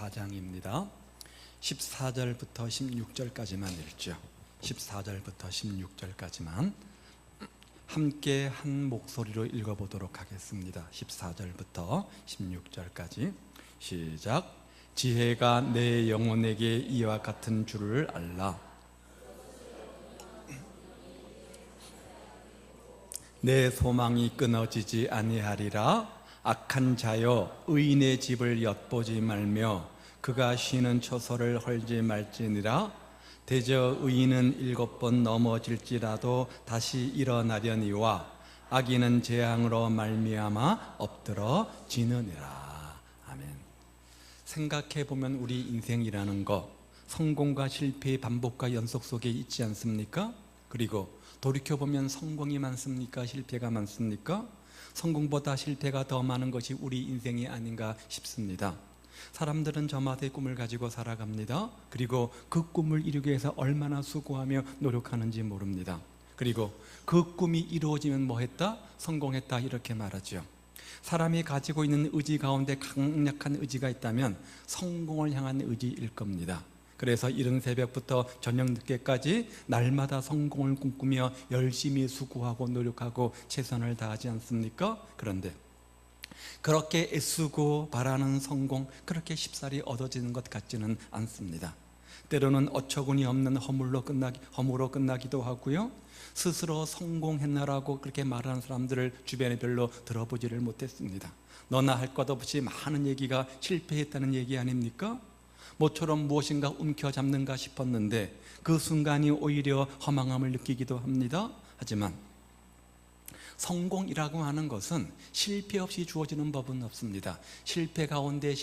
14장입니다. 14절부터 16절까지만 읽죠. 14절부터 16절까지만 함께 한 목소리로 읽어보도록 하겠습니다. 14절부터 16절까지 시작. 지혜가 내 영혼에게 이와 같은 줄을 알라. 내 소망이 끊어지지 아니하리라. 악한 자여 의인의 집을 엿보지 말며 그가 쉬는 처소를 헐지 말지니라. 대저 의인은 7번 넘어질지라도 다시 일어나려니와 악인은 재앙으로 말미암아 엎드러지느니라. 아멘. 생각해보면 우리 인생이라는 거 성공과 실패의 반복과 연속 속에 있지 않습니까? 그리고 돌이켜보면 성공이 많습니까? 실패가 많습니까? 성공보다 실패가 더 많은 것이 우리 인생이 아닌가 싶습니다. 사람들은 저마다의 꿈을 가지고 살아갑니다. 그리고 그 꿈을 이루기 위해서 얼마나 수고하며 노력하는지 모릅니다. 그리고 그 꿈이 이루어지면 뭐 했다? 성공했다 이렇게 말하죠. 사람이 가지고 있는 의지 가운데 강력한 의지가 있다면 성공을 향한 의지일 겁니다. 그래서 이른 새벽부터 저녁 늦게까지 날마다 성공을 꿈꾸며 열심히 수고하고 노력하고 최선을 다하지 않습니까? 그런데 그렇게 애쓰고 바라는 성공 그렇게 쉽사리 얻어지는 것 같지는 않습니다. 때로는 어처구니 없는 허물로 끝나기도 하고요. 스스로 성공했나라고 그렇게 말하는 사람들을 주변에 별로 들어보지를 못했습니다. 너나 할 것 없이 많은 얘기가 실패했다는 얘기 아닙니까? 모처럼 무엇인가 움켜잡는가 싶었는데 그 순간이 오히려 허망함을 느끼기도 합니다. 하지만 성공이라고 하는 것은 실패 없이 주어지는 법은 없습니다. 실패 가운데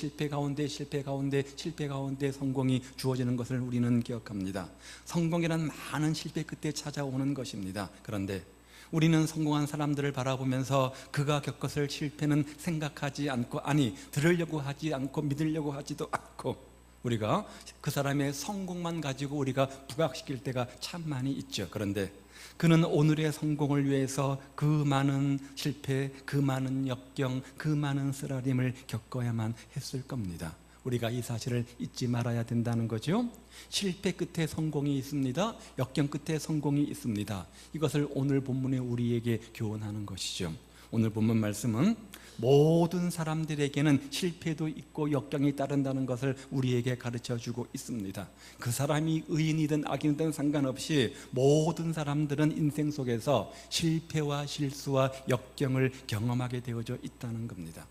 성공이 주어지는 것을 우리는 기억합니다. 성공이란 많은 실패 끝에 찾아오는 것입니다. 그런데 우리는 성공한 사람들을 바라보면서 그가 겪었을 실패는 생각하지 않고, 아니 들으려고 하지 않고 믿으려고 하지도 않고, 우리가 그 사람의 성공만 가지고 우리가 부각시킬 때가 참 많이 있죠. 그런데 그는 오늘의 성공을 위해서 그 많은 실패, 그 많은 역경, 그 많은 쓰라림을 겪어야만 했을 겁니다. 우리가 이 사실을 잊지 말아야 된다는 거죠. 실패 끝에 성공이 있습니다. 역경 끝에 성공이 있습니다. 이것을 오늘 본문에 우리에게 교훈하는 것이죠. 오늘 본문 말씀은 모든 사람들에게는 실패도 있고 역경이 따른다는 것을 우리에게 가르쳐주고 있습니다. 그 사람이 의인이든 악인이든 상관없이 모든 사람들은 인생 속에서 실패와 실수와 역경을 경험하게 되어져 있다는 겁니다.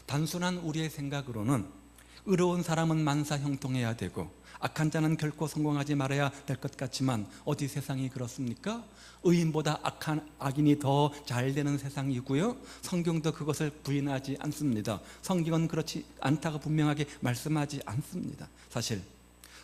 단순한 우리의 생각으로는 의로운 사람은 만사 형통해야 되고 악한 자는 결코 성공하지 말아야 될 것 같지만 어디 세상이 그렇습니까? 의인보다 악인이 더 잘 되는 세상이고요. 성경도 그것을 부인하지 않습니다. 성경은 그렇지 않다고 분명하게 말씀하지 않습니다. 사실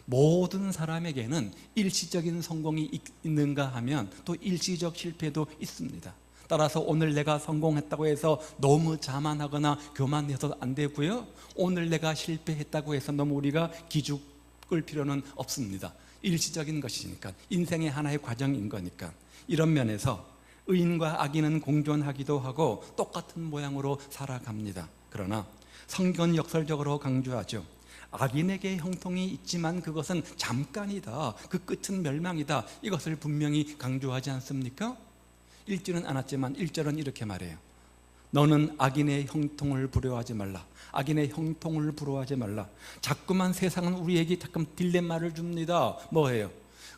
모든 사람에게는 일시적인 성공이 있는가 하면 또 일시적 실패도 있습니다. 따라서 오늘 내가 성공했다고 해서 너무 자만하거나 교만해서도 안 되고요. 오늘 내가 실패했다고 해서 너무 우리가 기죽을 필요는 없습니다. 일시적인 것이니까, 인생의 하나의 과정인 거니까. 이런 면에서 의인과 악인은 공존하기도 하고 똑같은 모양으로 살아갑니다. 그러나 성경은 역설적으로 강조하죠. 악인에게 형통이 있지만 그것은 잠깐이다. 그 끝은 멸망이다. 이것을 분명히 강조하지 않습니까? 읽지는 않았지만 1절은 이렇게 말해요. 너는 악인의 형통을 부러워하지 말라. 악인의 형통을 부러워하지 말라. 자꾸만 세상은 우리에게 자꾸 딜레마를 줍니다. 뭐예요?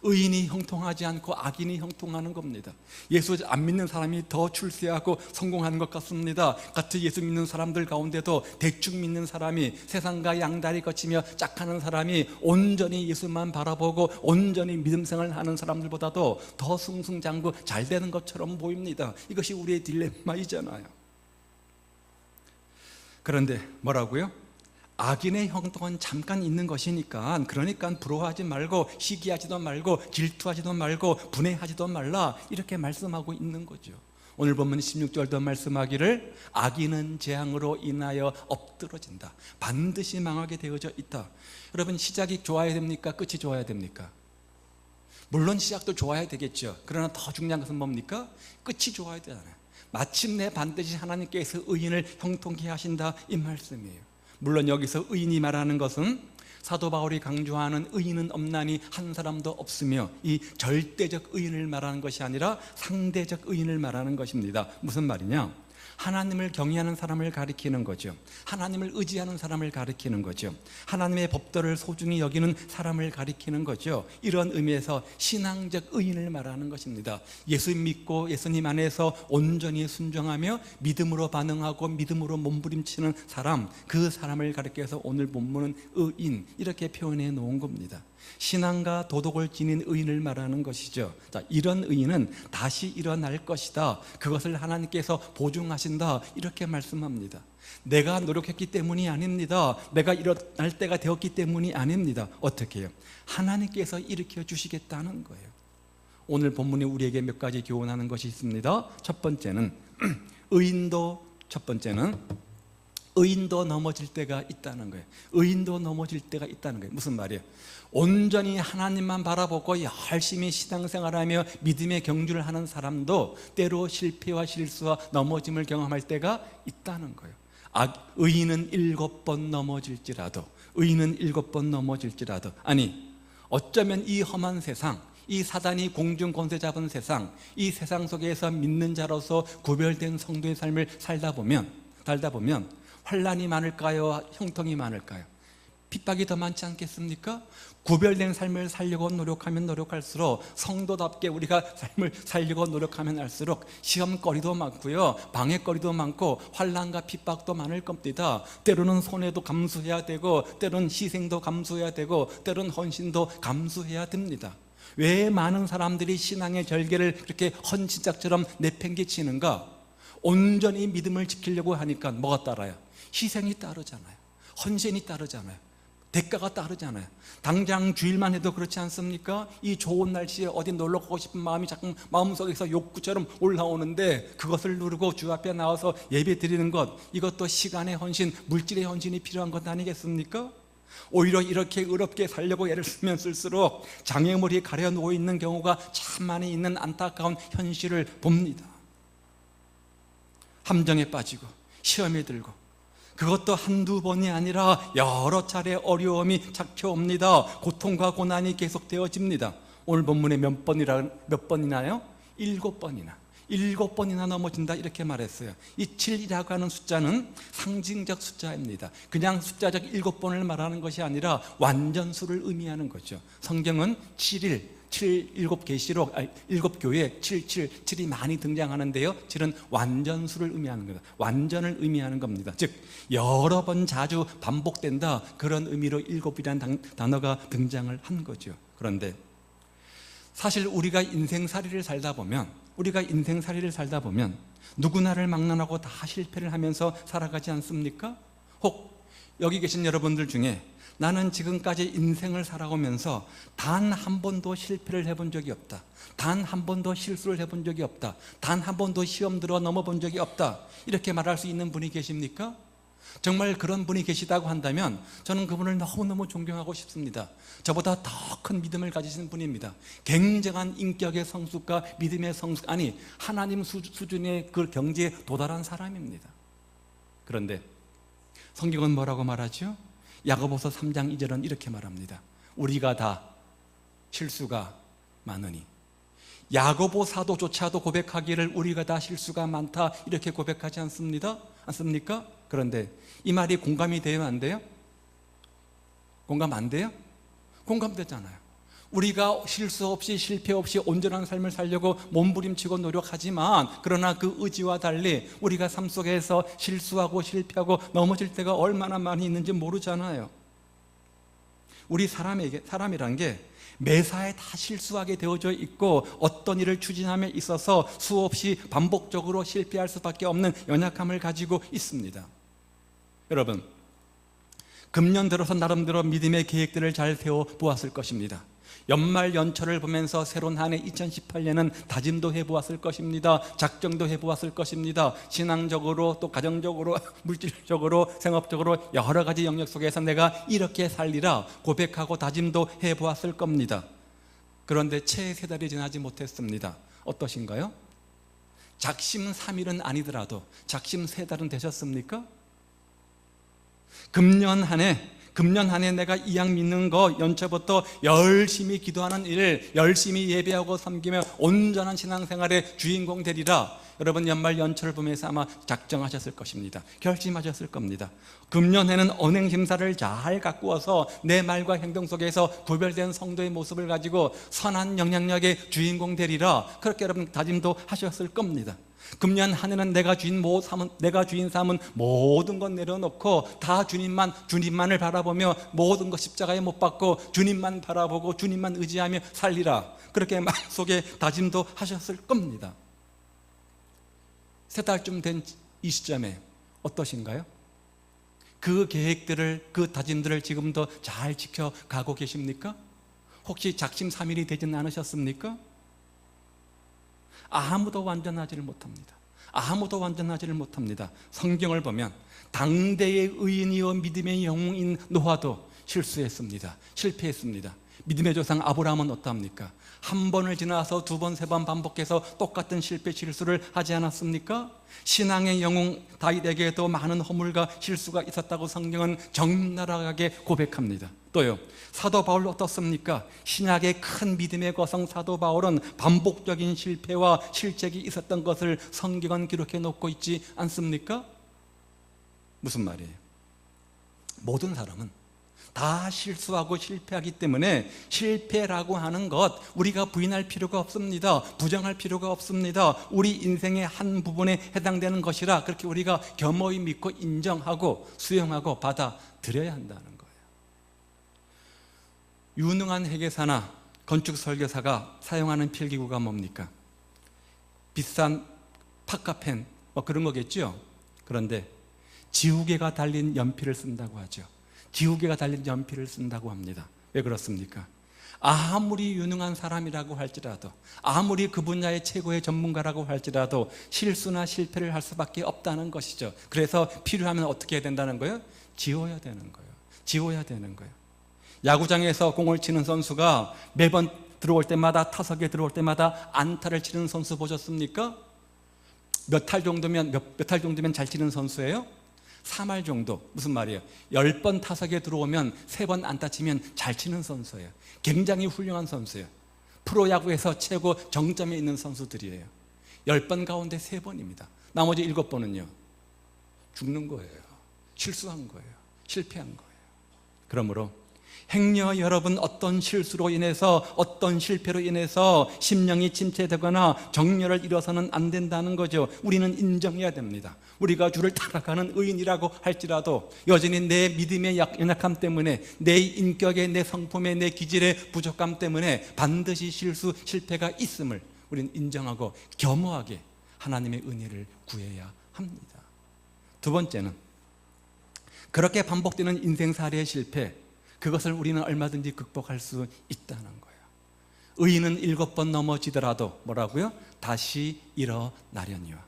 의인이 형통하지 않고 악인이 형통하는 겁니다. 예수 안 믿는 사람이 더 출세하고 성공하는 것 같습니다. 같이 예수 믿는 사람들 가운데도 대충 믿는 사람이, 세상과 양다리 거치며 짝하는 사람이 온전히 예수만 바라보고 온전히 믿음 생활을 하는 사람들보다도 더 승승장구 잘 되는 것처럼 보입니다. 이것이 우리의 딜레마이잖아요. 그런데 뭐라고요? 악인의 형통은 잠깐 있는 것이니까, 그러니까 부러워하지 말고 시기하지도 말고 질투하지도 말고 분해하지도 말라, 이렇게 말씀하고 있는 거죠. 오늘 보면 16절도 말씀하기를 악인은 재앙으로 인하여 엎드러진다. 반드시 망하게 되어져 있다. 여러분, 시작이 좋아야 됩니까? 끝이 좋아야 됩니까? 물론 시작도 좋아야 되겠죠. 그러나 더 중요한 것은 뭡니까? 끝이 좋아야 되잖아요. 마침내 반드시 하나님께서 의인을 형통케 하신다, 이 말씀이에요. 물론 여기서 의인이 말하는 것은 사도 바울이 강조하는 의인은 없나니 한 사람도 없으며, 이 절대적 의인을 말하는 것이 아니라 상대적 의인을 말하는 것입니다. 무슨 말이냐? 하나님을 경외하는 사람을 가리키는 거죠. 하나님을 의지하는 사람을 가리키는 거죠. 하나님의 법도를 소중히 여기는 사람을 가리키는 거죠. 이런 의미에서 신앙적 의인을 말하는 것입니다. 예수 믿고 예수님 안에서 온전히 순종하며 믿음으로 반응하고 믿음으로 몸부림치는 사람, 그 사람을 가리켜서 오늘 본문은 의인, 이렇게 표현해 놓은 겁니다. 신앙과 도덕을 지닌 의인을 말하는 것이죠. 자, 이런 의인은 다시 일어날 것이다, 그것을 하나님께서 보증하신다, 이렇게 말씀합니다. 내가 노력했기 때문이 아닙니다. 내가 일어날 때가 되었기 때문이 아닙니다. 어떻게 해요? 하나님께서 일으켜 주시겠다는 거예요. 오늘 본문이 우리에게 몇 가지 교훈하는 것이 있습니다. 첫 번째는 의인도 넘어질 때가 있다는 거예요. 의인도 넘어질 때가 있다는 거예요. 무슨 말이에요? 온전히 하나님만 바라보고 열심히 신앙생활하며 믿음의 경주를 하는 사람도 때로 실패와 실수와 넘어짐을 경험할 때가 있다는 거예요. 의인은 7번 넘어질지라도, 아니 어쩌면 이 험한 세상, 이 사단이 공중 권세 잡은 세상, 이 세상 속에서 믿는 자로서 구별된 성도의 삶을 살다 보면 환난이 많을까요? 형통이 많을까요? 핍박이 더 많지 않겠습니까? 구별된 삶을 살려고 노력하면 노력할수록, 성도답게 우리가 삶을 살려고 노력하면 할수록 시험거리도 많고요, 방해거리도 많고 환난과 핍박도 많을 겁니다. 때로는 손해도 감수해야 되고, 때로는 희생도 감수해야 되고, 때로는 헌신도 감수해야 됩니다. 왜 많은 사람들이 신앙의 절개를 그렇게 헌신짝처럼 내팽개치는가? 온전히 믿음을 지키려고 하니까 뭐가 따라요? 희생이 따르잖아요. 헌신이 따르잖아요. 대가가 따르잖아요. 당장 주일만 해도 그렇지 않습니까? 이 좋은 날씨에 어디 놀러 가고 싶은 마음이 자꾸 마음속에서 욕구처럼 올라오는데, 그것을 누르고 주 앞에 나와서 예배 드리는 것, 이것도 시간의 헌신, 물질의 헌신이 필요한 것 아니겠습니까? 오히려 이렇게 의롭게 살려고 애를 쓰면 쓸수록 장애물이 가려놓고 있는 경우가 참 많이 있는 안타까운 현실을 봅니다. 함정에 빠지고 시험에 들고, 그것도 한두 번이 아니라 여러 차례 어려움이 찾겨옵니다. 고통과 고난이 계속되어집니다. 오늘 본문에 몇 번이나요? 7번이나 넘어진다, 이렇게 말했어요. 이 7이라고 하는 숫자는 상징적 숫자입니다. 그냥 숫자적 7번을 말하는 것이 아니라 완전수를 의미하는 거죠. 성경은 7일, 7계시록, 7교회 7이 많이 등장하는데요, 7은 완전수를 의미하는 겁니다. 완전을 의미하는 겁니다. 즉 여러 번 자주 반복된다, 그런 의미로 7이라는 단어가 등장을 한 거죠. 그런데 사실 우리가 인생살이를 살다 보면 누구나를 막론하고 다 실패를 하면서 살아가지 않습니까? 혹 여기 계신 여러분들 중에 나는 지금까지 인생을 살아오면서 단 한 번도 실패를 해본 적이 없다, 단 한 번도 실수를 해본 적이 없다, 단 한 번도 시험 들어 넘어본 적이 없다, 이렇게 말할 수 있는 분이 계십니까? 정말 그런 분이 계시다고 한다면 저는 그분을 너무너무 존경하고 싶습니다. 저보다 더 큰 믿음을 가지신 분입니다. 굉장한 인격의 성숙과 믿음의 성숙, 아니 하나님 수준의 그 경지에 도달한 사람입니다. 그런데 성경은 뭐라고 말하죠? 야고보서 3장 2절은 이렇게 말합니다. 우리가 다 실수가 많으니. 야고보 사도조차도 고백하기를 우리가 다 실수가 많다, 이렇게 고백하지 않습니까? 그런데 이 말이 공감이 돼요, 안 돼요? 공감 안 돼요? 공감되잖아요. 우리가 실수 없이 실패 없이 온전한 삶을 살려고 몸부림치고 노력하지만, 그러나 그 의지와 달리 우리가 삶 속에서 실수하고 실패하고 넘어질 때가 얼마나 많이 있는지 모르잖아요. 우리 사람이란 게 매사에 다 실수하게 되어져 있고, 어떤 일을 추진함에 있어서 수없이 반복적으로 실패할 수밖에 없는 연약함을 가지고 있습니다. 여러분, 금년 들어서 나름대로 믿음의 계획들을 잘 세워 보았을 것입니다. 연말 연초를 보면서 새로운 한 해 2018년은 다짐도 해보았을 것입니다. 작정도 해보았을 것입니다. 신앙적으로, 또 가정적으로, 물질적으로, 생업적으로 여러 가지 영역 속에서 내가 이렇게 살리라 고백하고 다짐도 해보았을 겁니다. 그런데 채 3달이 지나지 못했습니다. 어떠신가요? 작심 3일은 아니더라도 작심 3달은 되셨습니까? 금년 한 해 내가 이 약 믿는 거 연초부터 열심히 기도하는 일, 열심히 예배하고 섬기며 온전한 신앙생활의 주인공 되리라. 여러분 연말 연초를 보면서 아마 작정하셨을 것입니다. 결심하셨을 겁니다. 금년에는 언행 심사를 잘 가꾸어서 내 말과 행동 속에서 구별된 성도의 모습을 가지고 선한 영향력의 주인공 되리라. 그렇게 여러분 다짐도 하셨을 겁니다. 금년 한 해는 내가 주인 삼은 모든 것 내려놓고 다 주님만을 바라보며 모든 것 십자가에 못 박고 주님만 바라보고 주님만 의지하며 살리라. 그렇게 마음속에 다짐도 하셨을 겁니다. 3달쯤 된 이 시점에 어떠신가요? 그 계획들을, 그 다짐들을 지금도 잘 지켜가고 계십니까? 혹시 작심삼일이 되지는 않으셨습니까? 아무도 완전하지를 못합니다. 성경을 보면 당대의 의인이요 믿음의 영웅인 노아도 실수했습니다. 실패했습니다. 믿음의 조상 아브라함은 어떠합니까? 한 번을 지나서 2번, 3번 반복해서 똑같은 실수를 하지 않았습니까? 신앙의 영웅 다윗에게도 많은 허물과 실수가 있었다고 성경은 적나라하게 고백합니다. 또요, 사도 바울 어떻습니까? 신약의 큰 믿음의 거성 사도 바울은 반복적인 실패와 실책이 있었던 것을 성경은 기록해 놓고 있지 않습니까? 무슨 말이에요? 모든 사람은 다 실수하고 실패하기 때문에 실패라고 하는 것 우리가 부인할 필요가 없습니다. 부정할 필요가 없습니다. 우리 인생의 한 부분에 해당되는 것이라 그렇게 우리가 겸허히 믿고 인정하고 수용하고 받아들여야 한다는 거예요. 유능한 회계사나 건축 설계사가 사용하는 필기구가 뭡니까? 비싼 파카펜 그런 거겠죠. 그런데 지우개가 달린 연필을 쓴다고 하죠. 지우개가 달린 연필을 쓴다고 합니다. 왜 그렇습니까? 아무리 유능한 사람이라고 할지라도, 아무리 그 분야의 최고의 전문가라고 할지라도 실수나 실패를 할 수밖에 없다는 것이죠. 그래서 필요하면 어떻게 해야 된다는 거예요? 지워야 되는 거예요. 야구장에서 공을 치는 선수가 매번 들어올 때마다, 타석에 들어올 때마다 안타를 치는 선수 보셨습니까? 몇 할 정도면 잘 치는 선수예요? 3할 정도. 무슨 말이에요? 10번 타석에 들어오면 3번 안타 치면 잘 치는 선수예요. 굉장히 훌륭한 선수예요. 프로야구에서 최고 정점에 있는 선수들이에요. 10번 가운데 3번입니다. 나머지 7번은요 죽는 거예요. 실수한 거예요. 실패한 거예요. 그러므로 행여 여러분 어떤 실수로 인해서, 어떤 실패로 인해서 심령이 침체되거나 정렬을 잃어서는 안 된다는 거죠. 우리는 인정해야 됩니다. 우리가 주를 따라가는 의인이라고 할지라도 여전히 내 믿음의 연약함 때문에, 내 인격의, 내 성품의, 내 기질의 부족함 때문에 반드시 실패가 있음을 우리는 인정하고 겸허하게 하나님의 은혜를 구해야 합니다. 두 번째는 그렇게 반복되는 인생살이의 실패, 그것을 우리는 얼마든지 극복할 수 있다는 거예요. 의인은 7번 넘어지더라도 뭐라고요? 다시 일어나려니와.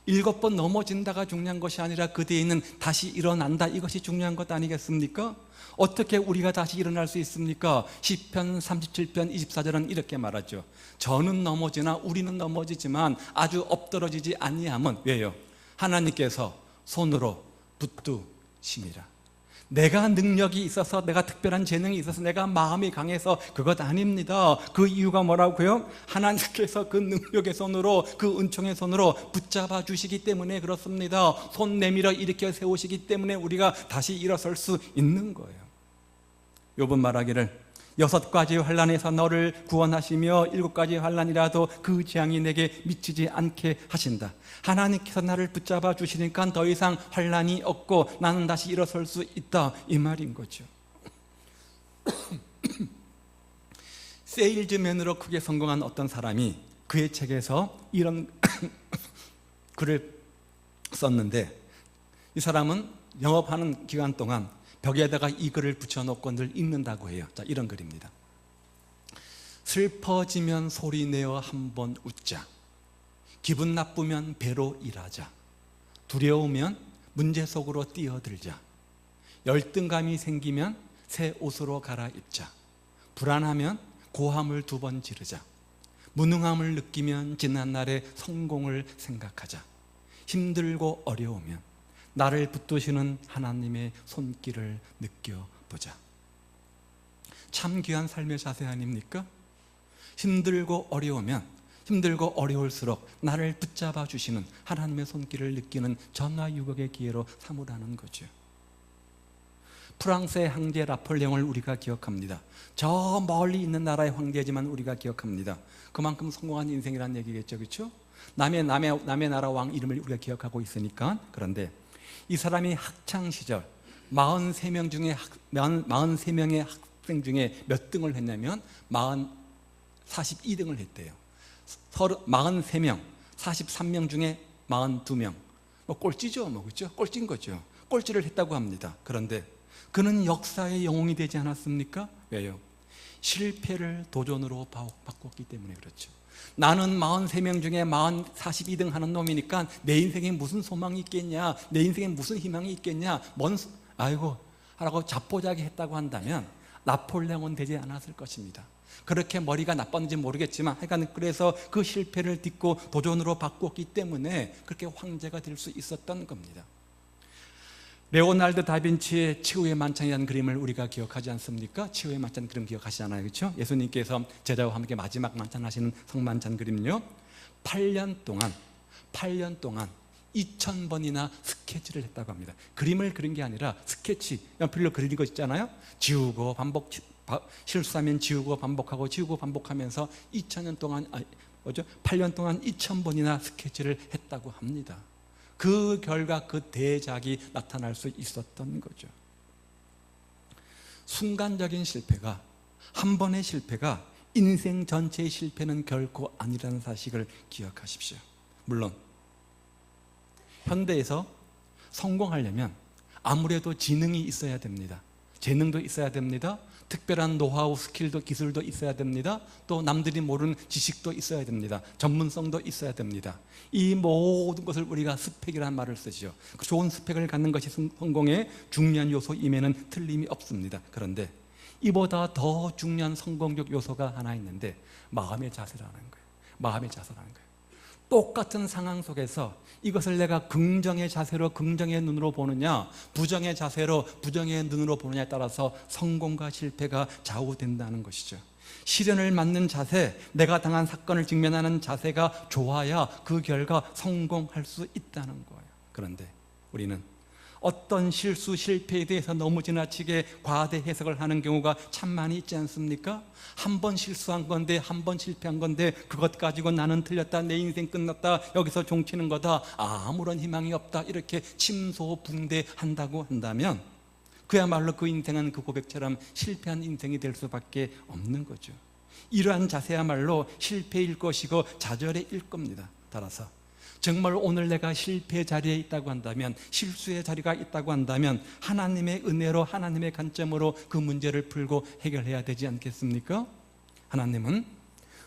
7번 넘어진다가 중요한 것이 아니라 그 뒤에 있는 다시 일어난다, 이것이 중요한 것 아니겠습니까? 어떻게 우리가 다시 일어날 수 있습니까? 시편 37편 24절은 이렇게 말하죠. 저는 넘어지나 우리는 넘어지지만 아주 엎드러지지 아니함은 왜요? 하나님께서 손으로 붙드심이라. 내가 능력이 있어서, 내가 특별한 재능이 있어서, 내가 마음이 강해서 그것 아닙니다. 그 이유가 뭐라고요? 하나님께서 그 능력의 손으로, 그 은총의 손으로 붙잡아 주시기 때문에 그렇습니다. 손 내밀어 일으켜 세우시기 때문에 우리가 다시 일어설 수 있는 거예요. 욥은 말하기를 6가지 환난에서 너를 구원하시며 7가지 환난이라도 그 재앙이 내게 미치지 않게 하신다. 하나님께서 나를 붙잡아 주시니까 더 이상 환난이 없고 나는 다시 일어설 수 있다, 이 말인 거죠. 세일즈맨으로 크게 성공한 어떤 사람이 그의 책에서 이런 글을 썼는데, 이 사람은 영업하는 기간 동안 벽에다가 이 글을 붙여놓고 늘 읽는다고 해요. 자, 이런 글입니다. 슬퍼지면 소리내어 한번 웃자. 기분 나쁘면 배로 일하자. 두려우면 문제 속으로 뛰어들자. 열등감이 생기면 새 옷으로 갈아입자. 불안하면 고함을 2번 지르자. 무능함을 느끼면 지난날의 성공을 생각하자. 힘들고 어려우면 나를 붙드시는 하나님의 손길을 느껴보자. 참 귀한 삶의 자세 아닙니까? 힘들고 어려울수록 나를 붙잡아 주시는 하나님의 손길을 느끼는 전화유격의 기회로 삼으라는 거죠. 프랑스의 황제 나폴레옹을 우리가 기억합니다. 저 멀리 있는 나라의 황제지만 우리가 기억합니다. 그만큼 성공한 인생이라는 얘기겠죠, 그렇죠? 남의 나라 왕 이름을 우리가 기억하고 있으니까. 그런데 이 사람이 학창 시절 43명 중에 43명의 학생 중에 몇 등을 했냐면 42등을 했대요. 43명, 43명 중에 42명. 꼴찌죠, 그렇죠? 꼴찌인 거죠. 꼴찌를 했다고 합니다. 그런데 그는 역사의 영웅이 되지 않았습니까? 왜요? 실패를 도전으로 바꿨기 때문에 그렇죠. 나는 43명 중에 42등 하는 놈이니까 내 인생에 무슨 소망이 있겠냐, 내 인생에 무슨 희망이 있겠냐, 하라고 자포자기 했다고 한다면 나폴레옹은 되지 않았을 것입니다. 그렇게 머리가 나빴는지 모르겠지만 하여간 그래서 그 실패를 딛고 도전으로 바꾸었기 때문에 그렇게 황제가 될 수 있었던 겁니다. 레오나르도 다빈치의 치유의 만찬이라는 그림을 우리가 기억하지 않습니까? 치유의 만찬 그림 기억하시잖아요, 그렇죠? 예수님께서 제자와 함께 마지막 만찬 하시는 성만찬 그림요. 8년 동안 2000번이나 스케치를 했다고 합니다. 그림을 그린 게 아니라 스케치, 연필로 그리는 거 있잖아요. 지우고 실수하면 지우고 반복하고 지우고 반복하면서 8년 동안 2000번이나 스케치를 했다고 합니다. 그 결과 그 대작이 나타날 수 있었던 거죠. 순간적인 실패가, 한 번의 실패가 인생 전체의 실패는 결코 아니라는 사실을 기억하십시오. 물론 현대에서 성공하려면 아무래도 지능이 있어야 됩니다. 재능도 있어야 됩니다. 특별한 노하우, 스킬도, 기술도 있어야 됩니다. 또 남들이 모르는 지식도 있어야 됩니다. 전문성도 있어야 됩니다. 이 모든 것을 우리가 스펙이라는 말을 쓰죠. 좋은 스펙을 갖는 것이 성공의 중요한 요소임에는 틀림이 없습니다. 그런데 이보다 더 중요한 성공적 요소가 하나 있는데 마음의 자세라는 거예요. 마음의 자세라는 거예요. 똑같은 상황 속에서 이것을 내가 긍정의 자세로 긍정의 눈으로 보느냐, 부정의 자세로 부정의 눈으로 보느냐에 따라서 성공과 실패가 좌우된다는 것이죠. 시련을 맞는 자세, 내가 당한 사건을 직면하는 자세가 좋아야 그 결과 성공할 수 있다는 거예요. 그런데 우리는 어떤 실수, 실패에 대해서 너무 지나치게 과대 해석을 하는 경우가 참 많이 있지 않습니까? 한 번 실수한 건데, 한 번 실패한 건데 그것 가지고 나는 틀렸다, 내 인생 끝났다, 여기서 종치는 거다, 아무런 희망이 없다, 이렇게 침소붕대한다고 한다면 그야말로 그 인생은 그 고백처럼 실패한 인생이 될 수밖에 없는 거죠. 이러한 자세야말로 실패일 것이고 좌절일 겁니다. 따라서 정말 오늘 내가 실패의 자리에 있다고 한다면, 실수의 자리가 있다고 한다면 하나님의 은혜로, 하나님의 관점으로 그 문제를 풀고 해결해야 되지 않겠습니까? 하나님은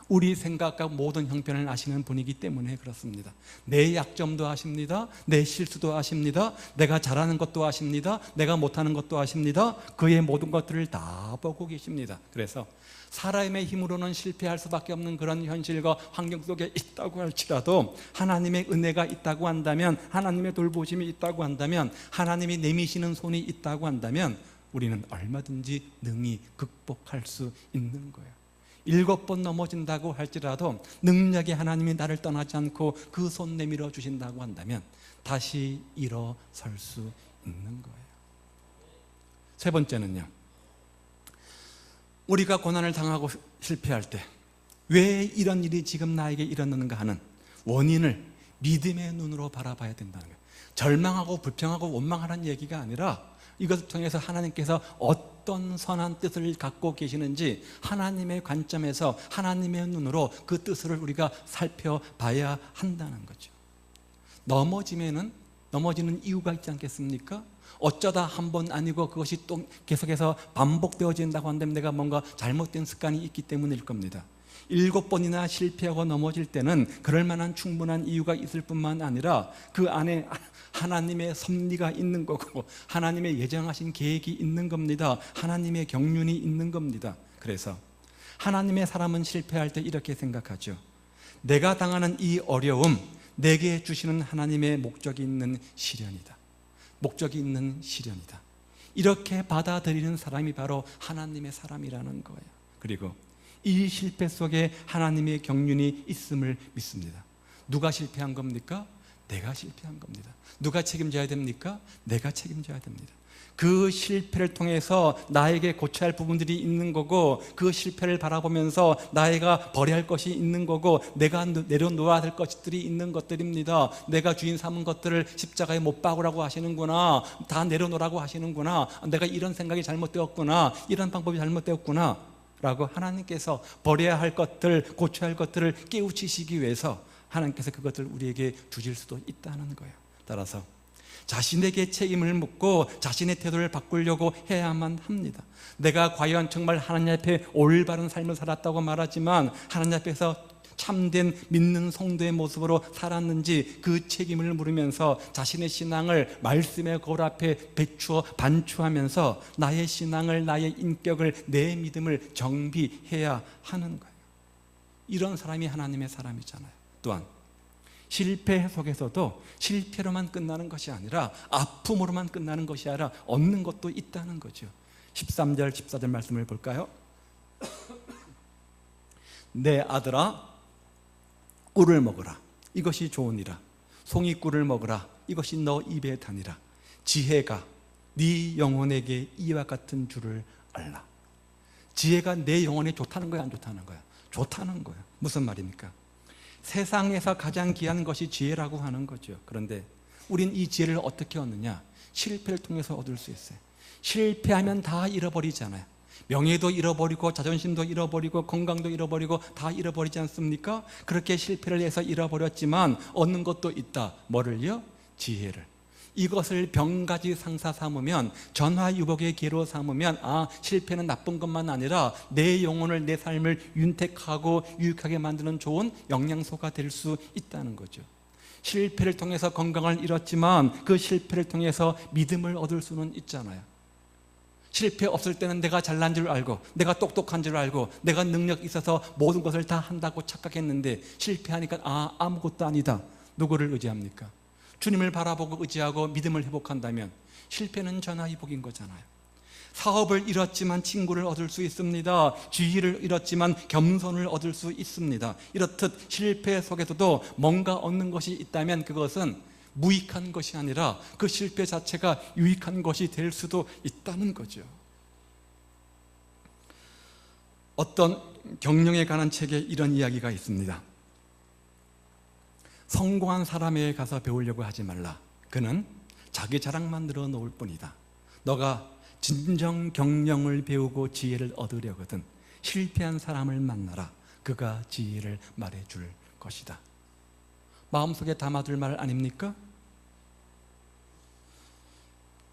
우리 생각과 모든 형편을 아시는 분이기 때문에 그렇습니다. 내 약점도 아십니다. 내 실수도 아십니다. 내가 잘하는 것도 아십니다. 내가 못하는 것도 아십니다. 그의 모든 것들을 다 보고 계십니다. 그래서 사람의 힘으로는 실패할 수밖에 없는 그런 현실과 환경 속에 있다고 할지라도 하나님의 은혜가 있다고 한다면, 하나님의 돌보심이 있다고 한다면, 하나님이 내미시는 손이 있다고 한다면 우리는 얼마든지 능히 극복할 수 있는 거예요. 7번 넘어진다고 할지라도 능력이 하나님이 나를 떠나지 않고 그 손 내밀어 주신다고 한다면 다시 일어설 수 있는 거예요. 세 번째는요, 우리가 고난을 당하고 실패할 때 왜 이런 일이 지금 나에게 일어나는가 하는 원인을 믿음의 눈으로 바라봐야 된다는 거예요. 절망하고 불평하고 원망하는 얘기가 아니라 이것을 통해서 하나님께서 어떤 선한 뜻을 갖고 계시는지 하나님의 관점에서, 하나님의 눈으로 그 뜻을 우리가 살펴봐야 한다는 거죠. 넘어지는 이유가 있지 않겠습니까? 어쩌다 한 번 아니고 그것이 또 계속해서 반복되어진다고 한다면 내가 뭔가 잘못된 습관이 있기 때문일 겁니다. 7번이나 실패하고 넘어질 때는 그럴 만한 충분한 이유가 있을 뿐만 아니라 그 안에 하나님의 섭리가 있는 거고 하나님의 예정하신 계획이 있는 겁니다. 하나님의 경륜이 있는 겁니다. 그래서 하나님의 사람은 실패할 때 이렇게 생각하죠. 내가 당하는 이 어려움, 내게 주시는 하나님의 목적이 있는 시련이다. 목적이 있는 시련이다. 이렇게 받아들이는 사람이 바로 하나님의 사람이라는 거예요. 그리고 이 실패 속에 하나님의 경륜이 있음을 믿습니다. 누가 실패한 겁니까? 내가 실패한 겁니다. 누가 책임져야 됩니까? 내가 책임져야 됩니다. 그 실패를 통해서 나에게 고쳐야 할 부분들이 있는 거고, 그 실패를 바라보면서 나에가 버려야 할 것이 있는 거고, 내가 내려놓아야 할 것들이 있는 것들입니다. 내가 주인 삼은 것들을 십자가에 못 박으라고 하시는구나, 다 내려놓으라고 하시는구나, 내가 이런 생각이 잘못되었구나, 이런 방법이 잘못되었구나 라고 하나님께서 버려야 할 것들, 고쳐야 할 것들을 깨우치시기 위해서 하나님께서 그것을 우리에게 주실 수도 있다는 거예요. 따라서 자신에게 책임을 묻고 자신의 태도를 바꾸려고 해야만 합니다. 내가 과연 정말 하나님 앞에 올바른 삶을 살았다고 말하지만 하나님 앞에서 참된 믿는 성도의 모습으로 살았는지 그 책임을 물으면서 자신의 신앙을 말씀의 거울 앞에 배추어 반추하면서 나의 신앙을, 나의 인격을, 내 믿음을 정비해야 하는 거예요. 이런 사람이 하나님의 사람이잖아요. 또한 실패 속에서도 실패로만 끝나는 것이 아니라 아픔으로만 끝나는 것이 아니라 얻는 것도 있다는 거죠. 13절 14절 말씀을 볼까요? 내 아들아 꿀을 먹으라, 이것이 좋으니라. 송이꿀을 먹으라, 이것이 너 입에 다니라. 지혜가 네 영혼에게 이와 같은 줄을 알라. 지혜가 내 영혼에 좋다는 거야, 안 좋다는 거야? 좋다는 거야. 무슨 말입니까? 세상에서 가장 귀한 것이 지혜라고 하는 거죠. 그런데 우린 이 지혜를 어떻게 얻느냐? 실패를 통해서 얻을 수 있어요. 실패하면 다 잃어버리잖아요. 명예도 잃어버리고 자존심도 잃어버리고 건강도 잃어버리고 다 잃어버리지 않습니까? 그렇게 실패를 해서 잃어버렸지만 얻는 것도 있다. 뭐를요? 지혜를. 이것을 병가지 상사 삼으면, 전화유복의 기회로 삼으면, 실패는 나쁜 것만 아니라 내 영혼을, 내 삶을 윤택하고 유익하게 만드는 좋은 영양소가 될 수 있다는 거죠. 실패를 통해서 건강을 잃었지만 그 실패를 통해서 믿음을 얻을 수는 있잖아요. 실패 없을 때는 내가 잘난 줄 알고, 내가 똑똑한 줄 알고, 내가 능력 있어서 모든 것을 다 한다고 착각했는데 실패하니까 아무것도 아니다. 누구를 의지합니까? 주님을 바라보고 의지하고 믿음을 회복한다면 실패는 전화위복인 거잖아요. 사업을 잃었지만 친구를 얻을 수 있습니다. 지위를 잃었지만 겸손을 얻을 수 있습니다. 이렇듯 실패 속에서도 뭔가 얻는 것이 있다면 그것은 무익한 것이 아니라 그 실패 자체가 유익한 것이 될 수도 있다는 거죠. 어떤 경영에 관한 책에 이런 이야기가 있습니다. 성공한 사람에게 가서 배우려고 하지 말라. 그는 자기 자랑만 늘어놓을 뿐이다. 너가 진정 경영을 배우고 지혜를 얻으려거든 실패한 사람을 만나라. 그가 지혜를 말해줄 것이다. 마음속에 담아둘 말 아닙니까?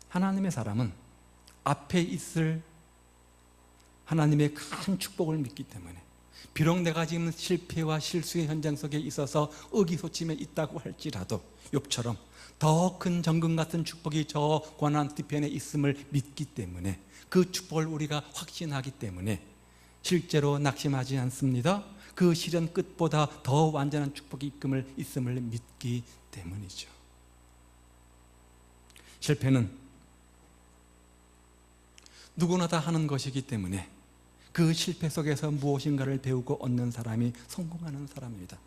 하나님의 사람은 앞에 있을 하나님의 큰 축복을 믿기 때문에, 비록 내가 지금 실패와 실수의 현장 속에 있어서 의기소침해 있다고 할지라도 욥처럼 더 큰 정금 같은 축복이 저 고난 뒤편에 있음을 믿기 때문에, 그 축복을 우리가 확신하기 때문에 실제로 낙심하지 않습니다. 그 시련 끝보다 더 완전한 축복이 있음을 믿기 때문이죠. 실패는 누구나 다 하는 것이기 때문에 그 실패 속에서 무엇인가를 배우고 얻는 사람이 성공하는 사람입니다.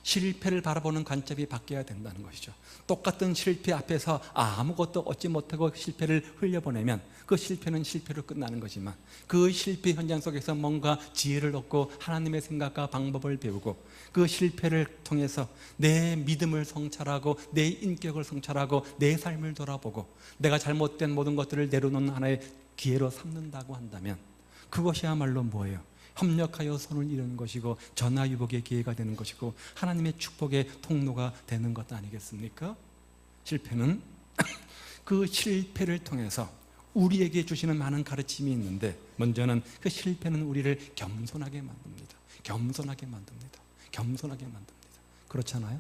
실패를 바라보는 관점이 바뀌어야 된다는 것이죠. 똑같은 실패 앞에서 아무것도 얻지 못하고 실패를 흘려보내면 그 실패는 실패로 끝나는 거지만, 그 실패 현장 속에서 뭔가 지혜를 얻고 하나님의 생각과 방법을 배우고 그 실패를 통해서 내 믿음을 성찰하고 내 인격을 성찰하고 내 삶을 돌아보고 내가 잘못된 모든 것들을 내려놓는 하나의 기회로 삼는다고 한다면 그것이야말로 뭐예요? 협력하여 손을 이루는 것이고 전화위복의 기회가 되는 것이고 하나님의 축복의 통로가 되는 것 아니겠습니까? 실패는 그 실패를 통해서 우리에게 주시는 많은 가르침이 있는데, 먼저는 그 실패는 우리를 겸손하게 만듭니다. 겸손하게 만듭니다. 겸손하게 만듭니다. 그렇잖아요?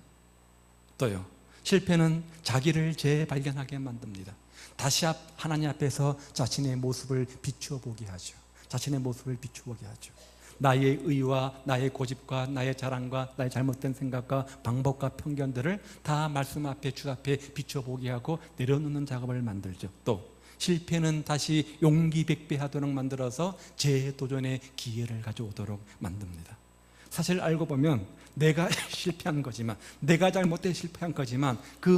또요, 실패는 자기를 재발견하게 만듭니다. 다시 하나님 앞에서 자신의 모습을 비추어 보게 하죠. 자신의 모습을 비추어 보게 하죠. 나의 의와 나의 고집과 나의 자랑과 나의 잘못된 생각과 방법과 편견들을 다 말씀 앞에, 주 앞에 비춰보게 하고 내려놓는 작업을 만들죠. 또 실패는 다시 용기 백배하도록 만들어서 재도전의 기회를 가져오도록 만듭니다. 사실 알고 보면 내가 실패한 거지만, 내가 잘못돼 실패한 거지만 그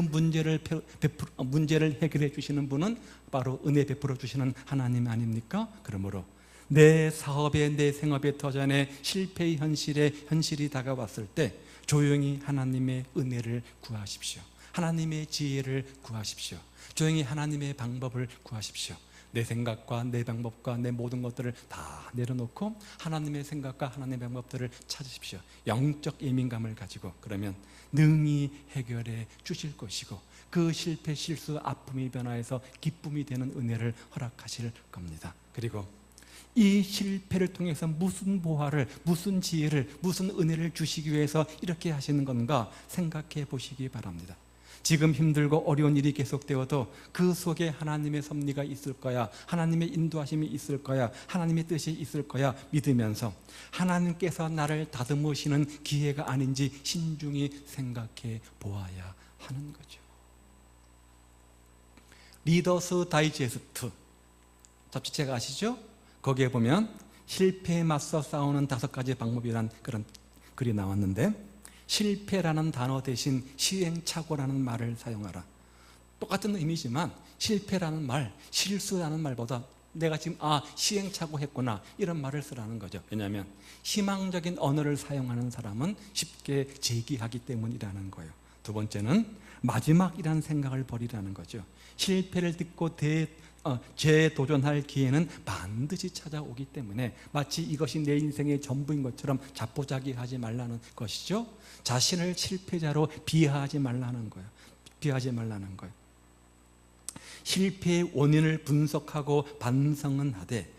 문제를 해결해 주시는 분은 바로 은혜 베풀어 주시는 하나님 아닙니까? 그러므로 내 사업에, 내 생업에 터전에 실패의 현실이 다가왔을 때 조용히 하나님의 은혜를 구하십시오. 하나님의 지혜를 구하십시오. 조용히 하나님의 방법을 구하십시오. 내 생각과 내 방법과 내 모든 것들을 다 내려놓고 하나님의 생각과 하나님의 방법들을 찾으십시오. 영적 예민감을 가지고, 그러면 능히 해결해 주실 것이고 그 실패, 실수, 아픔이 변화해서 기쁨이 되는 은혜를 허락하실 겁니다. 그리고 이 실패를 통해서 무슨 보화를, 무슨 지혜를, 무슨 은혜를 주시기 위해서 이렇게 하시는 건가 생각해 보시기 바랍니다. 지금 힘들고 어려운 일이 계속되어도 그 속에 하나님의 섭리가 있을 거야, 하나님의 인도하심이 있을 거야, 하나님의 뜻이 있을 거야 믿으면서 하나님께서 나를 다듬으시는 기회가 아닌지 신중히 생각해 보아야 하는 거죠. 리더스 다이제스트 잡지책 아시죠? 거기에 보면 실패에 맞서 싸우는 5가지 방법이란 그런 글이 나왔는데, 실패라는 단어 대신 시행착오라는 말을 사용하라. 똑같은 의미지만 실패라는 말, 실수라는 말보다 내가 지금 시행착오 했구나 이런 말을 쓰라는 거죠. 왜냐하면 희망적인 언어를 사용하는 사람은 쉽게 제기하기 때문이라는 거예요. 두 번째는 마지막이라는 생각을 버리라는 거죠. 실패를 딛고 재도전할 기회는 반드시 찾아오기 때문에 마치 이것이 내 인생의 전부인 것처럼 자포자기하지 말라는 것이죠. 자신을 실패자로 비하하지 말라는 거예요. 비하하지 말라는 거예요. 실패의 원인을 분석하고 반성은 하되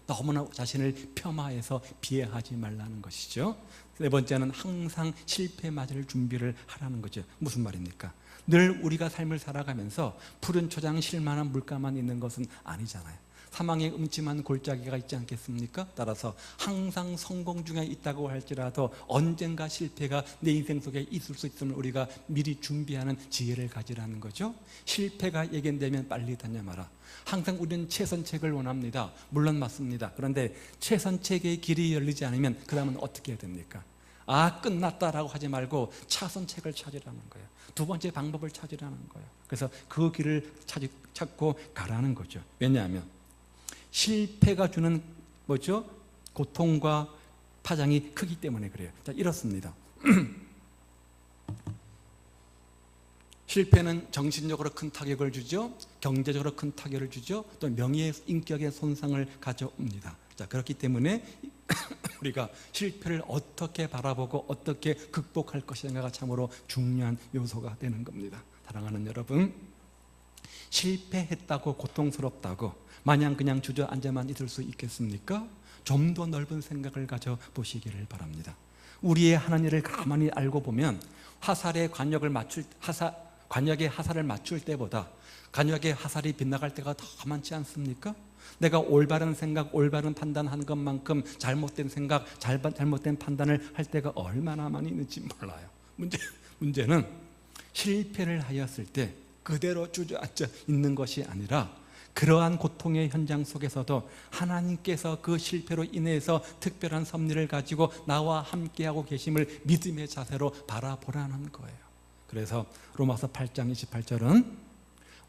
너무나 자신을 폄하해서 비하하지 말라는 것이죠. 네 번째는 항상 실패 맞을 준비를 하라는 거죠. 무슨 말입니까? 늘 우리가 삶을 살아가면서 푸른 초장 실만한 물가만 있는 것은 아니잖아요. 사망의 음침한 골짜기가 있지 않겠습니까? 따라서 항상 성공 중에 있다고 할지라도 언젠가 실패가 내 인생 속에 있을 수 있음을 우리가 미리 준비하는 지혜를 가지라는 거죠. 실패가 예견되면 빨리 다녀 마라. 항상 우리는 최선책을 원합니다. 물론 맞습니다. 그런데 최선책의 길이 열리지 않으면 그 다음은 어떻게 해야 됩니까? 끝났다라고 하지 말고 차선책을 찾으라는 거예요. 두 번째 방법을 찾으라는 거예요. 그래서 그 길을 찾고 가라는 거죠. 왜냐하면 실패가 주는 고통과 파장이 크기 때문에 그래요. 자, 이렇습니다. 실패는 정신적으로 큰 타격을 주죠. 경제적으로 큰 타격을 주죠. 또 명예, 인격의 손상을 가져옵니다. 자, 그렇기 때문에 우리가 실패를 어떻게 바라보고 어떻게 극복할 것인가가 참으로 중요한 요소가 되는 겁니다. 사랑하는 여러분, 실패했다고 고통스럽다고 마냥 그냥 주저앉아만 있을 수 있겠습니까? 좀 더 넓은 생각을 가져보시기를 바랍니다. 우리의 하는 일을 가만히 알고 보면 관역의 화살을 맞출 때보다 관역의 화살이 빗나갈 때가 더 많지 않습니까? 내가 올바른 생각, 올바른 판단한 것만큼 잘못된 생각, 잘못된 판단을 할 때가 얼마나 많이 있는지 몰라요. 문제는 실패를 하였을 때 그대로 주저앉아 있는 것이 아니라 그러한 고통의 현장 속에서도 하나님께서 그 실패로 인해서 특별한 섭리를 가지고 나와 함께하고 계심을 믿음의 자세로 바라보라는 거예요. 그래서 로마서 8장 28절은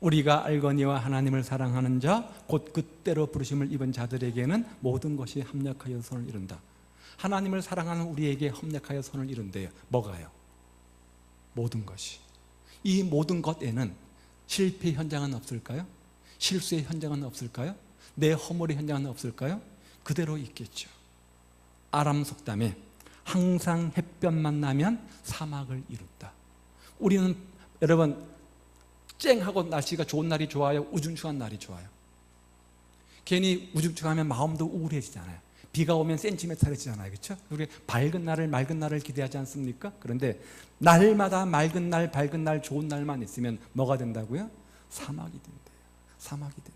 우리가 알거니와 하나님을 사랑하는 자 곧 그때로 부르심을 입은 자들에게는 모든 것이 합력하여 선을 이룬다. 하나님을 사랑하는 우리에게 합력하여 선을 이룬대요. 뭐가요? 모든 것이. 이 모든 것에는 실패 현장은 없을까요? 실수의 현장은 없을까요? 내 허물의 현장은 없을까요? 그대로 있겠죠. 아람 속담에 항상 햇볕만 나면 사막을 이룬다. 우리는 여러분 쨍하고 날씨가 좋은 날이 좋아요? 우중충한 날이 좋아요? 괜히 우중충하면 마음도 우울해지잖아요. 비가 오면 센티메타르지잖아요. 그렇죠? 우리 맑은 날을 기대하지 않습니까? 그런데 날마다 맑은 날, 밝은 날, 좋은 날만 있으면 뭐가 된다고요? 사막이 된대요. 사막이 된대요.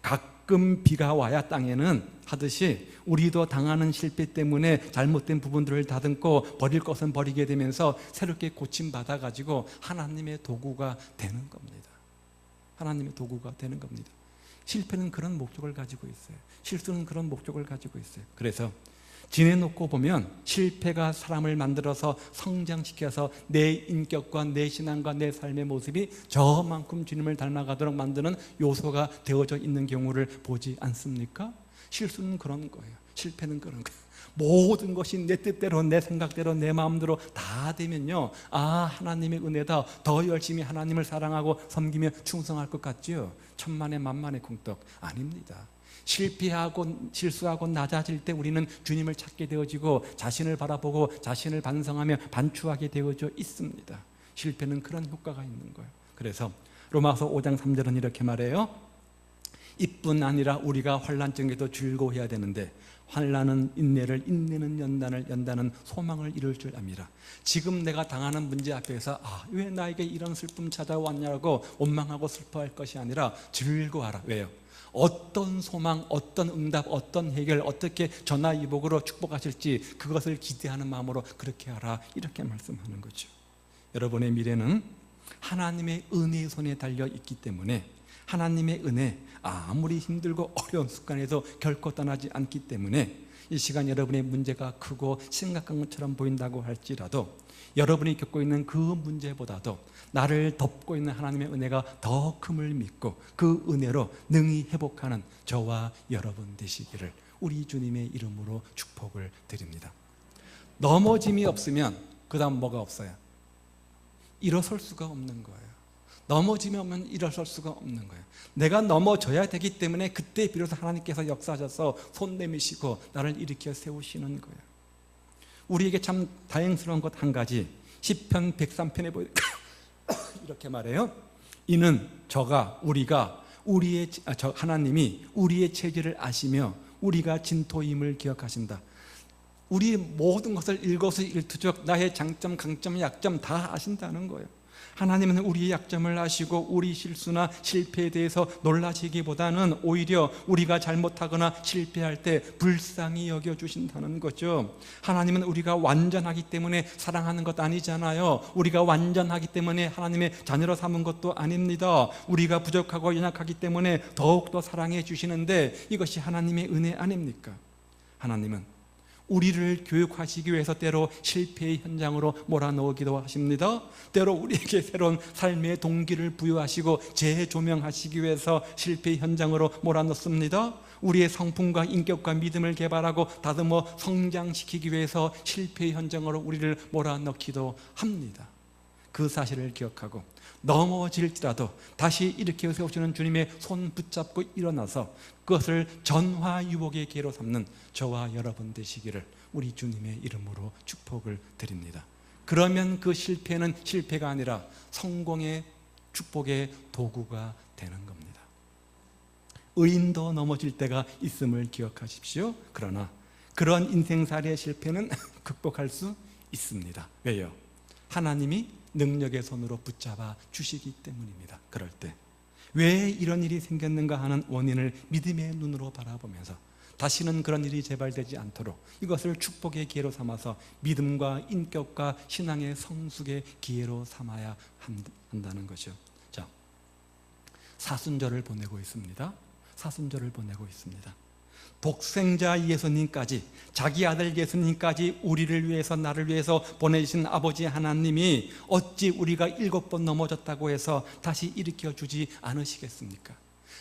가끔 비가 와야 땅에는 하듯이 우리도 당하는 실패 때문에 잘못된 부분들을 다듬고 버릴 것은 버리게 되면서 새롭게 고침받아 가지고 하나님의 도구가 되는 겁니다. 하나님의 도구가 되는 겁니다. 실패는 그런 목적을 가지고 있어요. 실수는 그런 목적을 가지고 있어요. 그래서 지내놓고 보면 실패가 사람을 만들어서 성장시켜서 내 인격과 내 신앙과 내 삶의 모습이 저만큼 주님을 닮아가도록 만드는 요소가 되어져 있는 경우를 보지 않습니까? 실수는 그런 거예요. 실패는 그런 거예요. 모든 것이 내 뜻대로 내 생각대로 내 마음대로 다 되면요, 아, 하나님의 은혜다, 더 열심히 하나님을 사랑하고 섬기며 충성할 것 같지요? 천만에 만만의 콩떡 아닙니다. 실패하고 실수하고 낮아질 때 우리는 주님을 찾게 되어지고 자신을 바라보고 자신을 반성하며 반추하게 되어져 있습니다. 실패는 그런 효과가 있는 거예요. 그래서 로마서 5장 3절은 이렇게 말해요. 이뿐 아니라 우리가 환난 중에도 즐거워해야 되는데 환난은 인내를, 인내는 연단을, 연단은 소망을 이룰 줄 압니다. 지금 내가 당하는 문제 앞에서 왜 나에게 이런 슬픔 찾아왔냐고 원망하고 슬퍼할 것이 아니라 즐거워하라. 왜요? 어떤 소망, 어떤 응답, 어떤 해결, 어떻게 전화위복으로 축복하실지 그것을 기대하는 마음으로 그렇게 하라, 이렇게 말씀하는 거죠. 여러분의 미래는 하나님의 은혜의 손에 달려 있기 때문에 하나님의 은혜, 아무리 힘들고 어려운 습관에서 결코 떠나지 않기 때문에 이 시간 여러분의 문제가 크고 심각한 것처럼 보인다고 할지라도 여러분이 겪고 있는 그 문제보다도 나를 덮고 있는 하나님의 은혜가 더 큼을 믿고 그 은혜로 능히 회복하는 저와 여러분 되시기를 우리 주님의 이름으로 축복을 드립니다. 넘어짐이 없으면 그 다음 뭐가 없어요? 일어설 수가 없는 거예요. 넘어지면 일어설 수가 없는 거예요. 내가 넘어져야 되기 때문에 그때 비로소 하나님께서 역사하셔서 손 내미시고 나를 일으켜 세우시는 거예요. 우리에게 참 다행스러운 것 한 가지, 시편 103편에 보면 이렇게 말해요. 이는 우리가 하나님이 우리의 체질을 아시며 우리가 진토임을 기억하신다. 우리의 모든 것을 일거수일투족, 나의 장점, 강점, 약점 다 아신다는 거예요. 하나님은 우리의 약점을 아시고 우리 실수나 실패에 대해서 놀라시기보다는 오히려 우리가 잘못하거나 실패할 때 불쌍히 여겨주신다는 거죠. 하나님은 우리가 완전하기 때문에 사랑하는 것 아니잖아요. 우리가 완전하기 때문에 하나님의 자녀로 삼은 것도 아닙니다. 우리가 부족하고 연약하기 때문에 더욱더 사랑해 주시는데 이것이 하나님의 은혜 아닙니까? 하나님은 우리를 교육하시기 위해서 때로 실패의 현장으로 몰아넣기도 하십니다. 때로 우리에게 새로운 삶의 동기를 부여하시고 재조명하시기 위해서 실패의 현장으로 몰아넣습니다. 우리의 성품과 인격과 믿음을 개발하고 다듬어 성장시키기 위해서 실패의 현장으로 우리를 몰아넣기도 합니다. 그 사실을 기억하고 넘어질지라도 다시 일으켜 세우시는 주님의 손 붙잡고 일어나서 그것을 전화유복의 기회로 삼는 저와 여러분 되시기를 우리 주님의 이름으로 축복을 드립니다. 그러면 그 실패는 실패가 아니라 성공의 축복의 도구가 되는 겁니다. 의인도 넘어질 때가 있음을 기억하십시오. 그러나 그런 인생살이의 실패는 극복할 수 있습니다. 왜요? 하나님이 능력의 손으로 붙잡아 주시기 때문입니다. 그럴 때 왜 이런 일이 생겼는가 하는 원인을 믿음의 눈으로 바라보면서 다시는 그런 일이 재발되지 않도록 이것을 축복의 기회로 삼아서 믿음과 인격과 신앙의 성숙의 기회로 삼아야 한다는 거죠. 자, 사순절을 보내고 있습니다. 사순절을 보내고 있습니다. 독생자 예수님까지, 자기 아들 예수님까지 우리를 위해서, 나를 위해서 보내신 아버지 하나님이 어찌 우리가 7번 넘어졌다고 해서 다시 일으켜 주지 않으시겠습니까?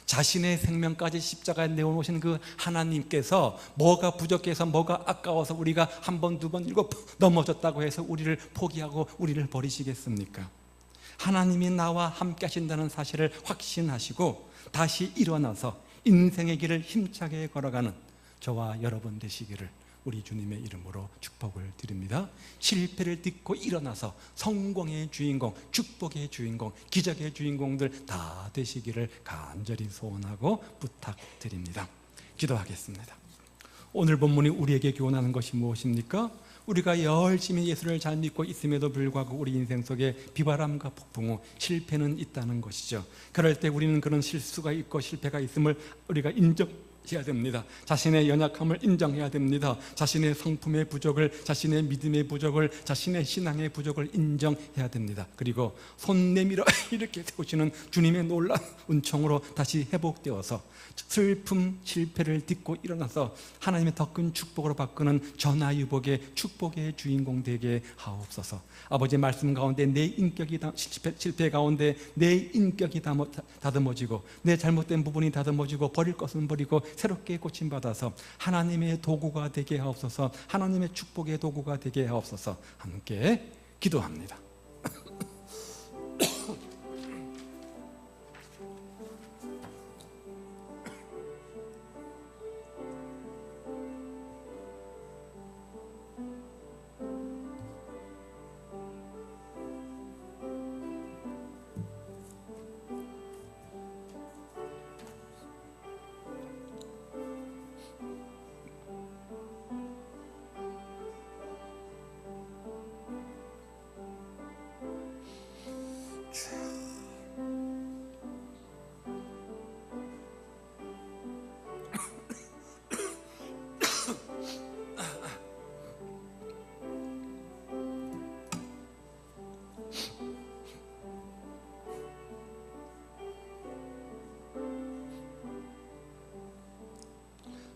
자신의 생명까지 십자가에 내어놓으신 그 하나님께서 뭐가 부족해서, 뭐가 아까워서 우리가 한 번, 두 번, 7번 넘어졌다고 해서 우리를 포기하고 우리를 버리시겠습니까? 하나님이 나와 함께 하신다는 사실을 확신하시고 다시 일어나서 인생의 길을 힘차게 걸어가는 저와 여러분 되시기를 우리 주님의 이름으로 축복을 드립니다. 실패를 딛고 일어나서 성공의 주인공, 축복의 주인공, 기적의 주인공들 다 되시기를 간절히 소원하고 부탁드립니다. 기도하겠습니다. 오늘 본문이 우리에게 교훈하는 것이 무엇입니까? 우리가 열심히 예수를 잘 믿고 있음에도 불구하고 우리 인생 속에 비바람과 폭풍 후 실패는 있다는 것이죠. 그럴 때 우리는 그런 실수가 있고 실패가 있음을 우리가 인정해야 됩니다. 자신의 연약함을 인정해야 됩니다. 자신의 성품의 부족을, 자신의 믿음의 부족을, 자신의 신앙의 부족을 인정해야 됩니다. 그리고 손 내밀어 이렇게 세우시는 주님의 놀라운 은총으로 다시 회복되어서 슬픔, 실패를 딛고 일어나서 하나님의 더 큰 축복으로 바꾸는 전화유복의 축복의 주인공 되게 하옵소서. 아버지의 말씀 가운데 내 인격이 실패 가운데 내 인격이 다듬어지고 내 잘못된 부분이 다듬어지고 버릴 것은 버리고 새롭게 고침받아서 하나님의 도구가 되게 하옵소서. 하나님의 축복의 도구가 되게 하옵소서. 함께 기도합니다.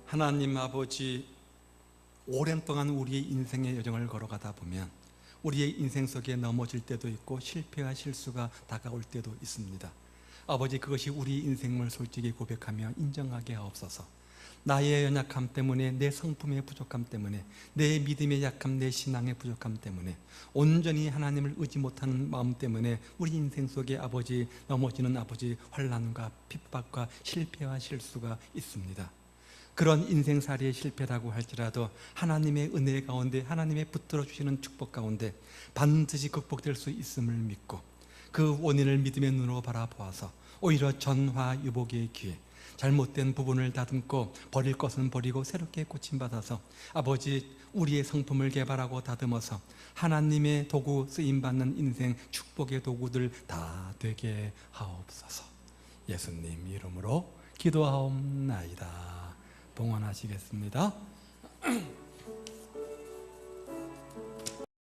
하나님 아버지, 오랜 동안 우리의 인생의 여정을 걸어가다 보면 우리의 인생 속에 넘어질 때도 있고 실패와 실수가 다가올 때도 있습니다. 아버지, 그것이 우리 인생을 솔직히 고백하며 인정하게 하옵소서. 나의 연약함 때문에, 내 성품의 부족함 때문에, 내 믿음의 약함, 내 신앙의 부족함 때문에, 온전히 하나님을 의지 못하는 마음 때문에 우리 인생 속에 아버지 넘어지는 아버지 환난과 핍박과 실패와 실수가 있습니다. 그런 인생살이의 실패라고 할지라도 하나님의 은혜 가운데, 하나님의 붙들어 주시는 축복 가운데 반드시 극복될 수 있음을 믿고 그 원인을 믿음의 눈으로 바라보아서 오히려 전화유복의 기회, 잘못된 부분을 다듬고 버릴 것은 버리고 새롭게 고침받아서 아버지 우리의 성품을 개발하고 다듬어서 하나님의 도구 쓰임받는 인생 축복의 도구들 다 되게 하옵소서. 예수님 이름으로 기도하옵나이다. 봉헌하시겠습니다.